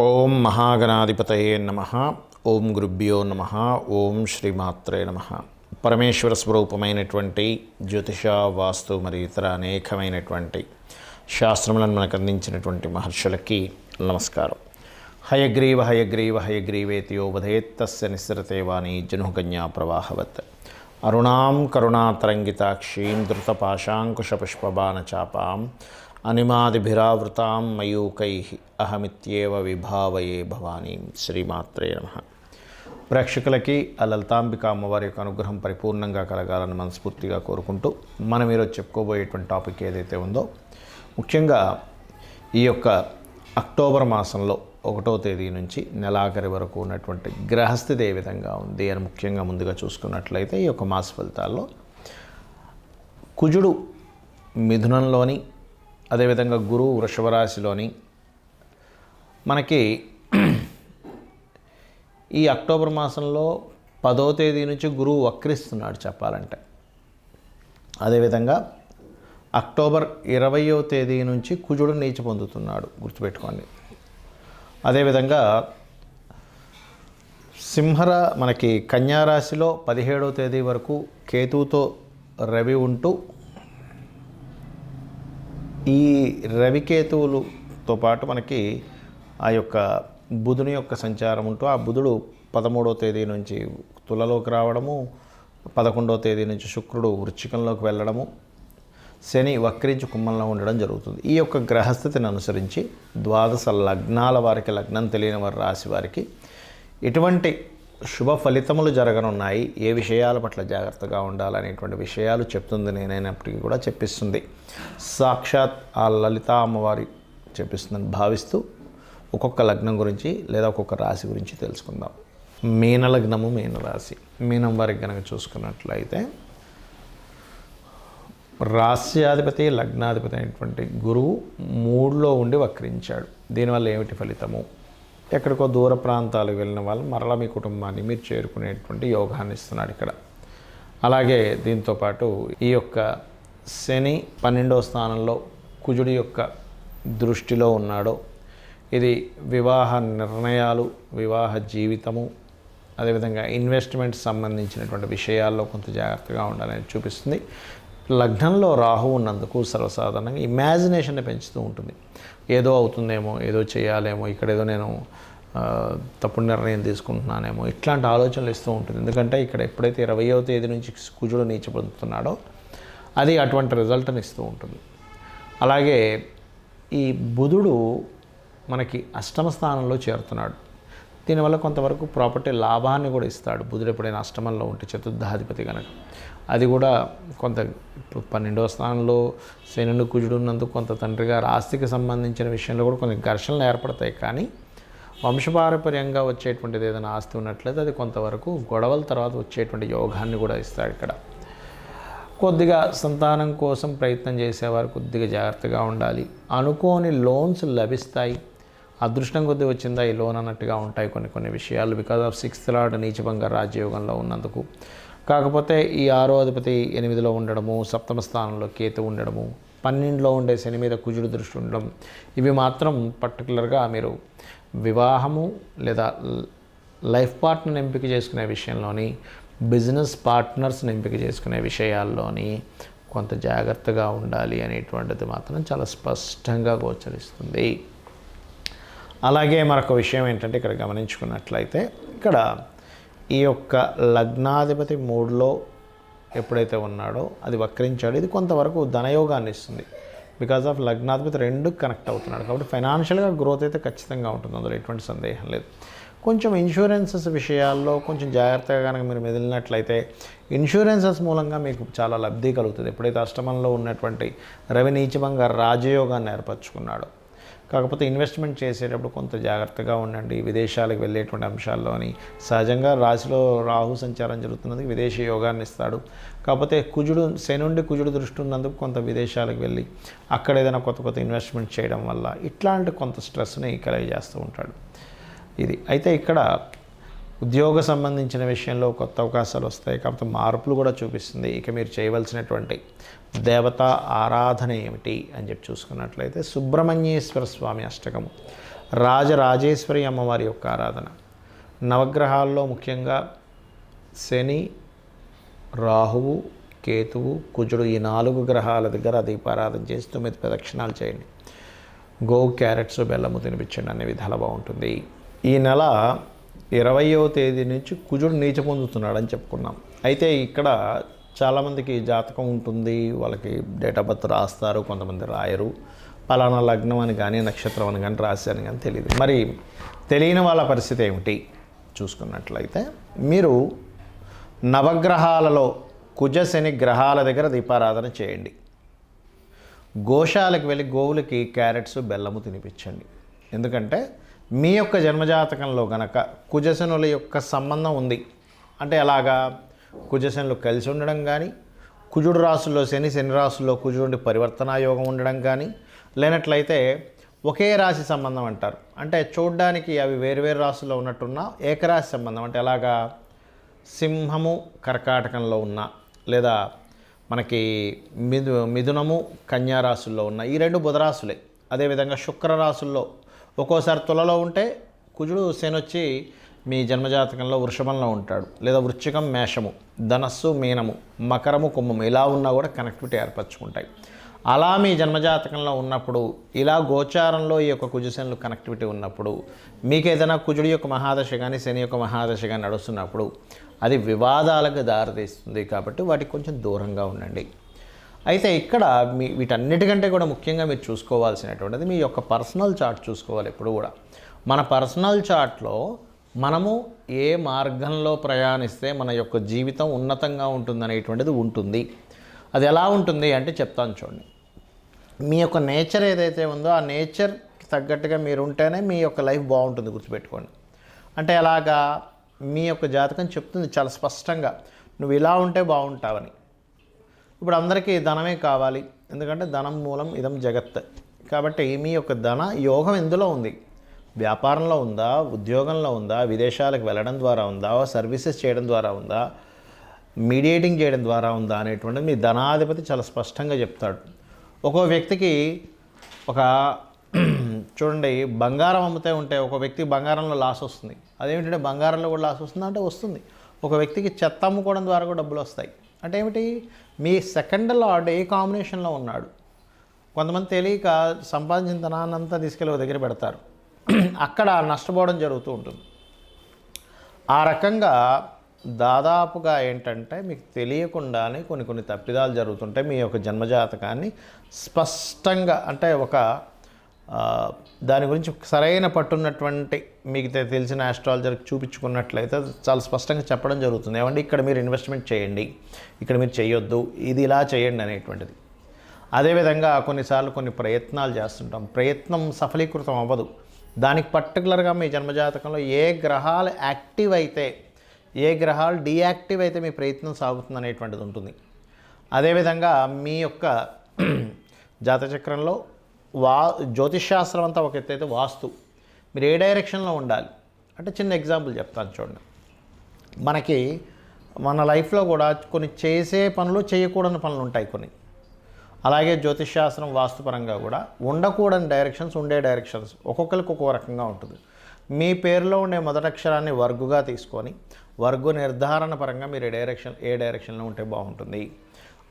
ఓం మహాగణాధిపతయే నమః. ఓం గురుభ్యో నమః. ఓం శ్రీమాత్రే నమః. పరమేశ్వర స్వరూపమైనటువంటి జ్యోతిష, వాస్తు మరియు ఇతర అనేకమైనటువంటి శాస్త్రములను మనకు అందించినటువంటి మహర్షులకి నమస్కారం. హయగ్రీవ హయగ్రీవ హయగ్రీవేతి యో వదేత్తస్య నిస్సరతే వాణి జనుకన్యా ప్రవాహవత్. అరుణాం కరుణాతరంగితాక్షీం ధృతపాశాంకుశపుష్పబాణచాపాం అనిమాదిభిరావృతాం మయూకైః అహమిత్యేవ విభావయే భవానీం. శ్రీమాత్రే నమః. ప్రేక్షకులకి ఆ లలితాంబిక అమ్మవారి యొక్క అనుగ్రహం పరిపూర్ణంగా కలగాలని మనస్ఫూర్తిగా కోరుకుంటూ మనం ఈరోజు చెప్పుకోబోయేటువంటి టాపిక్ ఏదైతే ఉందో, ముఖ్యంగా ఈ యొక్క అక్టోబర్ మాసంలో 1వ తేదీ నుంచి నెలాఖరి వరకు ఉన్నటువంటి గ్రహస్థితి ఏ విధంగా ఉంది అని ముఖ్యంగా ముందుగా చూసుకున్నట్లయితే, ఈ యొక్క మాస ఫలితాల్లో కుజుడు మిథునంలోని, అదేవిధంగా గురువు వృషభ రాశిలోని మనకి ఈ అక్టోబర్ మాసంలో 10వ తేదీ నుంచి గురువు వక్రిస్తున్నాడు చెప్పాలంటే. అదేవిధంగా అక్టోబర్ 20వ తేదీ నుంచి కుజుడు నీచ పొందుతున్నాడు, గుర్తుపెట్టుకోండి. అదేవిధంగా మనకి కన్యారాశిలో 17వ తేదీ వరకు కేతువుతో రవి ఉంటూ, ఈ రవికేతువులతో పాటు మనకి ఆ యొక్క బుధుని యొక్క సంచారం ఉంటూ, ఆ బుధుడు 13వ తేదీ నుంచి తులలోకి రావడము, 11వ తేదీ నుంచి శుక్రుడు వృశ్చికంలోకి వెళ్ళడము, శని వక్రించి కుంభంలో ఉండడం జరుగుతుంది. ఈ యొక్క గ్రహస్థితిని అనుసరించి 12 లగ్నాల వారికి, లగ్నం తెలియని వారి రాశి వారికి ఎటువంటి శుభ ఫలితములు జరగనున్నాయి, ఏ విషయాల పట్ల జాగ్రత్తగా ఉండాలనేటువంటి విషయాలు చెప్తుంది. నేనైనప్పటికీ కూడా చెప్పిస్తుంది సాక్షాత్ ఆ లలితా అమ్మవారి చెప్పిస్తుందని భావిస్తూ ఒక్కొక్క లగ్నం గురించి లేదా ఒక్కొక్క రాశి గురించి తెలుసుకుందాం. మీన లగ్నము, మీన రాశి. మీనం వారికి కనుక చూసుకున్నట్లయితే రాశ్యాధిపతి, లగ్నాధిపతి అయినటువంటి గురువు 3లో ఉండి వక్రించాడు. దీనివల్ల ఏమిటి ఫలితము? ఎక్కడికో దూర ప్రాంతాలకు వెళ్ళిన వాళ్ళు మరలా మీ కుటుంబాన్ని మీరు చేరుకునేటువంటి యోగాన్ని ఇస్తున్నాడు ఇక్కడ. అలాగే దీంతోపాటు ఈ యొక్క శని 12వ స్థానంలో కుజుడి యొక్క దృష్టిలో ఉన్నాడో, ఇది వివాహ నిర్ణయాలు, వివాహ జీవితము, అదేవిధంగా ఇన్వెస్ట్మెంట్ సంబంధించినటువంటి విషయాల్లో కొంత జాగ్రత్తగా ఉండాలని చూపిస్తుంది. లగ్నంలో రాహు ఉన్నందుకు సర్వసాధారణంగా ఇమాజినేషన్ని పెంచుతూ ఉంటుంది. ఏదో అవుతుందేమో, ఏదో చేయాలేమో, ఇక్కడేదో నేను తప్పుడు నిర్ణయం తీసుకుంటున్నానేమో, ఇట్లాంటి ఆలోచనలు ఇస్తూ ఉంటుంది. ఎందుకంటే ఇక్కడ ఎప్పుడైతే 20వ తేదీ నుంచి కుజుడు నీచ పొందుతున్నాడో అది అటువంటి రిజల్ట్ని ఇస్తూ ఉంటుంది. అలాగే ఈ బుధుడు మనకి అష్టమ స్థానంలో చేరుతున్నాడు. దీనివల్ల కొంతవరకు ప్రాపర్టీ లాభాన్ని కూడా ఇస్తాడు. బుధుడు ఎప్పుడైనా అష్టమంలో ఉంటే, చతుర్థాధిపతి కనుక, అది కూడా కొంత 12వ స్థానంలో శని కుజుడు ఉన్నందుకు కొంత తండ్రి గారు ఆస్తికి సంబంధించిన విషయంలో కూడా కొన్ని ఘర్షణలు ఏర్పడతాయి. కానీ వంశపారపర్యంగా వచ్చేటువంటిది ఏదైనా ఆస్తి ఉన్నట్లయితే అది కొంతవరకు గొడవల తర్వాత వచ్చేటువంటి యోగాన్ని కూడా ఇస్తాడు ఇక్కడ. కొద్దిగా సంతానం కోసం ప్రయత్నం చేసేవారు కొద్దిగా జాగ్రత్తగా ఉండాలి. అనుకోని లోన్స్ లభిస్తాయి. అదృష్టం కొద్ది వచ్చిందా ఈ లోన్ అన్నట్టుగా ఉంటాయి కొన్ని విషయాలు, బికాజ్ ఆఫ్ 6th లార్డ్ నీచభంగ రాజ్యయోగంలో ఉన్నందుకు. కాకపోతే ఈ 6వ అధిపతి 8లో ఉండడము, 7వ స్థానంలో కేతు ఉండడము, 12లో ఉండే శని మీద కుజుడు దృష్టి ఉండడం, ఇవి మాత్రం పర్టికులర్గా మీరు వివాహము లేదా లైఫ్ పార్ట్నర్ని ఎంపిక చేసుకునే విషయంలోని, బిజినెస్ పార్ట్నర్స్ని ఎంపిక చేసుకునే విషయాల్లోని కొంత జాగ్రత్తగా ఉండాలి అనేటువంటిది మాత్రం చాలా స్పష్టంగా గోచరిస్తుంది. అలాగే మరొక విషయం ఏంటంటే, ఇక్కడ గమనించుకున్నట్లయితే ఇక్కడ ఈ యొక్క లగ్నాధిపతి 3లో ఎప్పుడైతే ఉన్నాడో అది వక్రించాడు. ఇది కొంతవరకు ధనయోగాన్ని ఇస్తుంది. బికాజ్ ఆఫ్ లగ్నాధిపతి 2కి కనెక్ట్ అవుతున్నాడు కాబట్టి ఫైనాన్షియల్గా గ్రోత్ అయితే ఖచ్చితంగా ఉంటుంది, అందులో ఎటువంటి సందేహం లేదు. కొంచెం ఇన్సూరెన్సెస్ విషయాల్లో కొంచెం జాగ్రత్తగా కనుక మీరు మెదిలినట్లయితే ఇన్సూరెన్సెస్ మూలంగా మీకు చాలా లబ్ధి కలుగుతుంది. ఎప్పుడైతే అష్టమంలో ఉన్నటువంటి రవి నీచభంగ రాజయోగాన్ని ఏర్పరచుకున్నాడో. కాకపోతే ఇన్వెస్ట్మెంట్ చేసేటప్పుడు కొంత జాగ్రత్తగా ఉండండి. విదేశాలకు వెళ్ళేటువంటి అంశాల్లోని సహజంగా రాశిలో రాహు సంచారం జరుగుతున్నది, విదేశీ యోగాన్ని ఇస్తాడు. కాకపోతే శని నుండి కుజుడు దృష్టి ఉన్నందుకు కొంత విదేశాలకు వెళ్ళి అక్కడ ఏదైనా కొత్త ఇన్వెస్ట్మెంట్ చేయడం వల్ల ఇట్లాంటి కొంత స్ట్రెస్ని కలుగజేస్తూ ఉంటాడు. ఇది అయితే ఇక్కడ ఉద్యోగ సంబంధించిన విషయంలో కొత్త అవకాశాలు వస్తాయి, కాకపోతే మార్పులు కూడా చూపిస్తుంది. ఇక మీరు చేయవలసినటువంటి దేవతా ఆరాధన ఏమిటి అని చెప్పి చూసుకున్నట్లయితే సుబ్రహ్మణ్యేశ్వర స్వామి అష్టకము, రాజరాజేశ్వరి అమ్మవారి యొక్క ఆరాధన. నవగ్రహాల్లో ముఖ్యంగా శని, రాహువు, కేతువు, కుజుడు ఈ 4 గ్రహాల దగ్గర దీపారాధన చేసి 9 ప్రదక్షిణాలు చేయండి. గోవు క్యారెట్స్ బెల్లము తినిపించండి, అనే విధాలు బాగుంటుంది. ఈ నెల 20వ తేదీ నుంచి కుజుడు నీచ పొందుతున్నాడని చెప్పుకున్నాం. అయితే ఇక్కడ చాలామందికి జాతకం ఉంటుంది, వాళ్ళకి డేట్ ఆఫ్ బర్త్ రాస్తారు, కొంతమంది రాయరు. పలానా లగ్నం అని కానీ నక్షత్రం అని కానీ రాశారని కానీ తెలియదు. మరి తెలియని వాళ్ళ పరిస్థితి ఏమిటి చూసుకున్నట్లయితే, మీరు నవగ్రహాలలో కుజ శని గ్రహాల దగ్గర దీపారాధన చేయండి. గోశాలకు వెళ్ళి గోవులకి క్యారెట్స్ బెల్లము తినిపించండి. ఎందుకంటే మీ యొక్క జన్మజాతకంలో గనక కుజశనుల యొక్క సంబంధం ఉంది అంటే, ఎలాగా కుజశనులు కలిసి ఉండడం కానీ, కుజుడు రాసుల్లో శని, శని రాసుల్లో కుజుడు పరివర్తనా యోగం ఉండడం కానీ, లేనట్లయితే ఒకే రాశి సంబంధం అంటారు. అంటే చూడ్డానికి అవి వేరువేరు రాశుల్లో ఉన్నట్టున్న ఏకరాశి సంబంధం అంటే, ఎలాగా సింహము కర్కాటకంలో ఉన్న, లేదా మనకి మిథునము కన్యా రాశుల్లో ఉన్న ఈ 2 బుధరాశులే. అదేవిధంగా శుక్రరాశుల్లో ఒక్కోసారి తులలో ఉంటే కుజుడు శని వచ్చి మీ జన్మజాతకంలో వృషభంలో ఉంటాడు, లేదా వృశ్చికం మేషము, ధనస్సు మీనము, మకరము కుంభము ఇలా ఉన్నా కూడా కనెక్టివిటీ ఏర్పరచుకుంటాయి. అలా మీ జన్మజాతకంలో ఉన్నప్పుడు, ఇలా గోచారంలో ఈ యొక్క కుజశనులు కనెక్టివిటీ ఉన్నప్పుడు, మీకు ఏదైనా కుజుడి యొక్క మహాదశ కానీ శని యొక్క మహాదశ కానీ నడుస్తున్నప్పుడు అది వివాదాలకు దారితీస్తుంది. కాబట్టి వాటికి కొంచెం దూరంగా ఉండండి. అయితే ఇక్కడ వీటన్నిటికంటే కూడా ముఖ్యంగా మీరు చూసుకోవాల్సినటువంటిది మీ యొక్క పర్సనల్ చార్ట్ చూసుకోవాలి. ఎప్పుడు కూడా మన పర్సనల్ చార్ట్లో మనము ఏ మార్గంలో ప్రయాణిస్తే మన యొక్క జీవితం ఉన్నతంగా ఉంటుందనేటువంటిది ఉంటుంది. అది ఎలా ఉంటుంది అంటే చెప్తాను చూడండి. మీ యొక్క నేచర్ ఏదైతే ఉందో ఆ నేచర్కి తగ్గట్టుగా మీరు ఉంటేనే మీ యొక్క లైఫ్ బాగుంటుంది, గుర్తుపెట్టుకోండి. అంటే ఎలాగా మీ యొక్క జాతకం చెప్తుంది చాలా స్పష్టంగా, నువ్వు ఇలా ఉంటే బాగుంటావని. ఇప్పుడు అందరికీ ధనమే కావాలి, ఎందుకంటే ధనం మూలం ఇదం జగత్. కాబట్టి మీ యొక్క ధన యోగం ఎందులో ఉంది? వ్యాపారంలో ఉందా, ఉద్యోగంలో ఉందా, విదేశాలకు వెళ్ళడం ద్వారా ఉందా, సర్వీసెస్ చేయడం ద్వారా ఉందా, మీడియేటింగ్ చేయడం ద్వారా ఉందా అనేటువంటిది మీ ధనాధిపతి చాలా స్పష్టంగా చెప్తాడు. ఒక్కో వ్యక్తికి ఒక చూడండి, బంగారం అమ్ముతే ఉంటే ఒక వ్యక్తికి బంగారంలో లాస్ వస్తుంది. అదేమిటంటే బంగారంలో కూడా లాస్ వస్తుందా అంటే వస్తుంది. ఒక వ్యక్తికి చెత్త అమ్ముకోవడం ద్వారా కూడా డబ్బులు వస్తాయి. అంటే ఏమిటి? మీ సెకండ్ లార్డ్ ఏ కాంబినేషన్లో ఉన్నాడు. కొంతమంది తెలియక సంపాదించిన ధనాన్నంతా తీసుకెళ్ళి ఒక దగ్గర పెడతారు, అక్కడ నష్టపోవడం జరుగుతూ ఉంటుంది. ఆ రకంగా దాదాపుగా ఏంటంటే మీకు తెలియకుండానే కొన్ని తప్పిదాలు జరుగుతుంటాయి. మీ యొక్క జన్మజాతకాన్ని స్పష్టంగా అంటే ఒక దాని గురించి సరైన పట్టున్నటువంటి మీకు తెలిసిన ఆస్ట్రాలజర్కి చూపించుకున్నట్లయితే చాలా స్పష్టంగా చెప్పడం జరుగుతుంది. ఏమంటే ఇక్కడ మీరు ఇన్వెస్ట్మెంట్ చేయండి, ఇక్కడ మీరు చేయొద్దు, ఇది ఇలా చేయండి అనేటువంటిది. అదేవిధంగా కొన్నిసార్లు కొన్ని ప్రయత్నాలు చేస్తుంటాం, ప్రయత్నం సఫలీకృతం అవ్వదు. దానికి పర్టికులర్గా మీ జన్మజాతకంలో ఏ గ్రహాలు యాక్టివ్ అయితే, ఏ గ్రహాలు డీయాక్టివ్ అయితే మీ ప్రయత్నం సాగుతుంది అనేటువంటిది ఉంటుంది. అదేవిధంగా మీ యొక్క జాతచక్రంలో జ్యోతిష్శాస్త్రం అంతా ఒక ఎత్తు అయితే వాస్తు మీరు ఏ డైరెక్షన్లో ఉండాలి అంటే, చిన్న ఎగ్జాంపుల్ చెప్తాను చూడండి. మనకి మన లైఫ్లో కూడా కొన్ని చేసే పనులు, చేయకూడని పనులు ఉంటాయి కొన్ని. అలాగే జ్యోతిష్శాస్త్రం వాస్తుపరంగా కూడా ఉండకూడని డైరెక్షన్స్, ఉండే డైరెక్షన్స్ ఒక్కొక్కరికి ఒక్కో రకంగా ఉంటుంది. మీ పేరులో ఉండే మొదటి అక్షరాన్ని వర్గుగా తీసుకొని వర్గు నిర్ధారణ పరంగా మీరు ఏ డైరెక్షన్లో ఉంటే బాగుంటుంది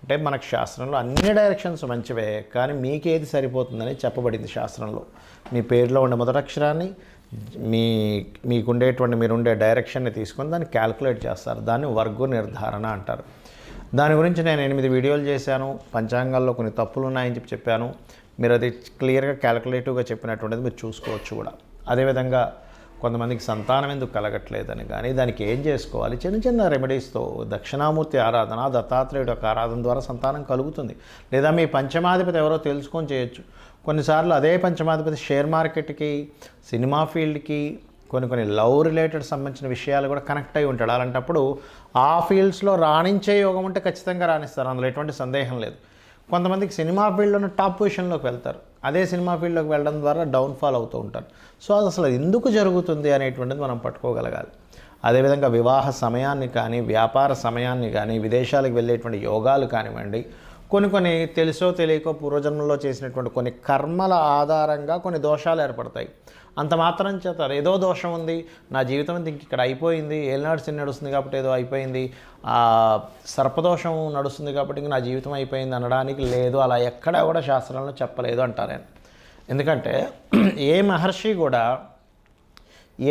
అంటే, మనకు శాస్త్రంలో అన్ని డైరెక్షన్స్ మంచివే, కానీ మీకేది సరిపోతుందని చెప్పబడింది శాస్త్రంలో. మీ పేరులో ఉండే మొదటి అక్షరాన్ని మీకుండేటువంటి మీరుండే డైరెక్షన్ని తీసుకొని దాన్ని క్యాల్కులేట్ చేస్తారు. దాన్ని వర్గు నిర్ధారణ అంటారు. దాని గురించి నేను 8 వీడియోలు చేశాను. పంచాంగాల్లో కొన్ని తప్పులు ఉన్నాయని చెప్పాను. మీరు అది క్లియర్గా క్యాల్కులేటివ్గా చెప్పినటువంటిది మీరు చూసుకోవచ్చు కూడా. అదేవిధంగా కొంతమందికి సంతానం ఎందుకు కలగట్లేదని కానీ దానికి ఏం చేసుకోవాలి, చిన్న రెమెడీస్తో దక్షిణామూర్తి ఆరాధన, దత్తాత్రేయుడు యొక్క ఆరాధన ద్వారా సంతానం కలుగుతుంది. లేదా మీ పంచమాధిపతి ఎవరో తెలుసుకొని చేయొచ్చు. కొన్నిసార్లు అదే పంచమాధిపతి షేర్ మార్కెట్కి, సినిమా ఫీల్డ్కి, కొన్ని లవ్ రిలేటెడ్ సంబంధించిన విషయాలు కూడా కనెక్ట్ అయి ఉంటాడు. అలాంటప్పుడు ఆ ఫీల్డ్స్లో రాణించే యోగం ఉంటే ఖచ్చితంగా రాణిస్తారు, అందులో ఎటువంటి సందేహం లేదు. కొంతమందికి సినిమా ఫీల్డ్లోనే టాప్ పొజిషన్లోకి వెళ్తారు, అదే సినిమా ఫీల్డ్లోకి వెళ్ళడం ద్వారా డౌన్ఫాల్ అవుతూ ఉంటారు. సో అది అసలు ఎందుకు జరుగుతుంది అనేటువంటిది మనం పట్టుకోగలగాలి. అదేవిధంగా వివాహ సమయాన్ని కానీ, వ్యాపార సమయాన్ని కానీ, విదేశాలకు వెళ్ళేటువంటి యోగాలు కానివ్వండి, కొన్ని తెలుసో తెలియకో పూర్వజన్మలో చేసినటువంటి కొన్ని కర్మల ఆధారంగా కొన్ని దోషాలు ఏర్పడతాయి. అంత మాత్రం చేత ఏదో దోషం ఉంది, నా జీవితం ఇంక ఇక్కడ అయిపోయింది, ఏలినాడు శని నడుస్తుంది కాబట్టి ఏదో అయిపోయింది, సర్పదోషం నడుస్తుంది కాబట్టి ఇంక నా జీవితం అయిపోయింది అనడానికి లేదు. అలా ఎక్కడా కూడా శాస్త్రంలో చెప్పలేదు అంటారు ఆయన. ఎందుకంటే ఏ మహర్షి కూడా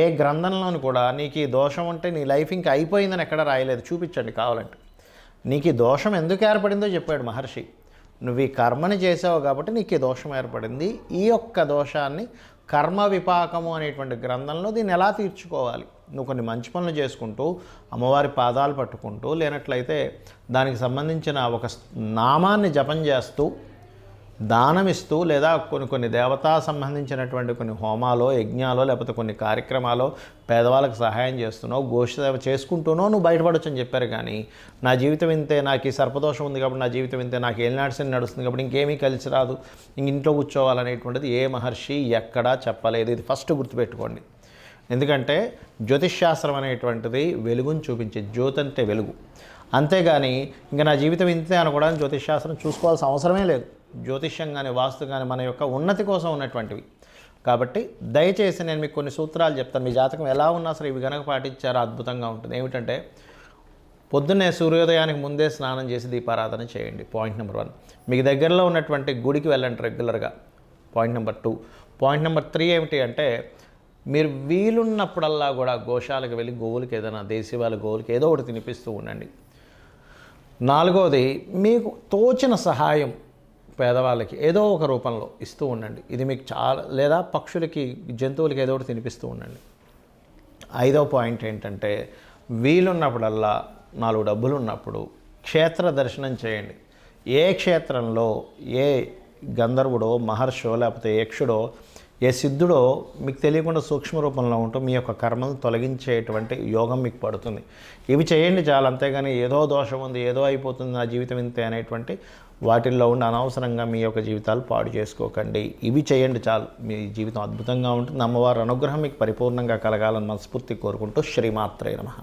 ఏ గ్రంథంలోని కూడా నీకు ఈ దోషం ఉంటే నీ లైఫ్ ఇంకా అయిపోయిందని ఎక్కడ రాయలేదు. చూపించండి కావాలంటే. నీకు ఈ దోషం ఎందుకు ఏర్పడిందో చెప్పాడు మహర్షి. నువ్వు ఈ కర్మని చేసావు కాబట్టి నీకు ఈ దోషం ఏర్పడింది. ఈ యొక్క దోషాన్ని కర్మ విపాకము అనేటువంటి గ్రంథంలో దీన్ని ఎలా తీర్చుకోవాలి, నువ్వు కొన్ని మంచి పనులు చేసుకుంటూ అమ్మవారి పాదాలు పట్టుకుంటూ, లేనట్లయితే దానికి సంబంధించిన ఒక నామాన్ని జపం చేస్తూ, దానమిస్తూ, లేదా కొన్ని దేవతా సంబంధించినటువంటి కొన్ని హోమాలో, యజ్ఞాలో, లేకపోతే కొన్ని కార్యక్రమాలు పేదవాళ్ళకి సహాయం చేస్తున్నావు, గోష్ఠసేవ చేసుకుంటూనో నువ్వు బయటపడొచ్చు అని చెప్పారు. కానీ నా జీవితం ఇంతే, నాకు ఈ సర్పదోషం ఉంది కాబట్టి నా జీవితం ఇంతే, నాకు ఏలినాడు శని నడుస్తుంది కాబట్టి ఇంకేమీ కలిసి రాదు, ఇంట్లో కూర్చోవాలనేటువంటిది ఏ మహర్షి ఎక్కడా చెప్పలేదు. ఇది ఫస్ట్ గుర్తుపెట్టుకోండి. ఎందుకంటే జ్యోతిష్శాస్త్రం అనేటువంటిది వెలుగుని చూపించే, జ్యోతి అంటే వెలుగు. అంతేగాని ఇంకా నా జీవితం ఇంతే అనుకోవడానికి జ్యోతిష్శాస్త్రం చూసుకోవాల్సిన అవసరమే లేదు. జ్యోతిష్యం కానీ వాస్తు కానీ మన యొక్క ఉన్నతి కోసం ఉన్నటువంటివి. కాబట్టి దయచేసి నేను మీకు కొన్ని సూత్రాలు చెప్తాను. మీ జాతకం ఎలా ఉన్నా సరే ఇవి కనుక పాటించారో అద్భుతంగా ఉంటుంది. ఏమిటంటే పొద్దున్నే సూర్యోదయానికి ముందే స్నానం చేసి దీపారాధన చేయండి. Point number 1. మీకు దగ్గరలో ఉన్నటువంటి గుడికి వెళ్ళండి రెగ్యులర్గా. Point number 2. పాయింట్ నెంబర్ 3 ఏమిటి అంటే మీరు వీలున్నప్పుడల్లా కూడా గోశాలకు వెళ్ళి గోవులకి ఏదైనా దేశీవాళ్ళ గోవులకి ఏదో ఒకటి తినిపిస్తూ ఉండండి. 4వది మీకు తోచిన సహాయం పేదవాళ్ళకి ఏదో ఒక రూపంలో ఇస్తూ ఉండండి. ఇది మీకు చాలా, లేదా పక్షులకి జంతువులకి ఏదో ఒకటి తినిపిస్తూ ఉండండి. 5వ పాయింట్ ఏంటంటే వీలున్నప్పుడల్లా 4 డబ్బులు ఉన్నప్పుడు క్షేత్ర దర్శనం చేయండి. ఏ క్షేత్రంలో ఏ గంధర్వుడో, మహర్షో, లేకపోతే యక్షుడో, ఏ సిద్ధుడో మీకు తెలియకుండా సూక్ష్మ రూపంలో ఉంటూ మీ యొక్క కర్మలను తొలగించేటువంటి యోగం మీకు పడుతుంది. ఇవి చేయండి చాలు. అంతేగాని ఏదో దోషం ఉంది, ఏదో అయిపోతుంది, నా జీవితం ఇంతే అనేటువంటి వాటిల్లో ఉండి అనవసరంగా మీ యొక్క జీవితాలు పాడు చేసుకోకండి. ఇవి చేయండి చాలు, మీ జీవితం అద్భుతంగా ఉంటుంది. అమ్మవారి అనుగ్రహం మీకు పరిపూర్ణంగా కలగాలని మనస్ఫూర్తి కోరుకుంటూ శ్రీమాత్రే నమః.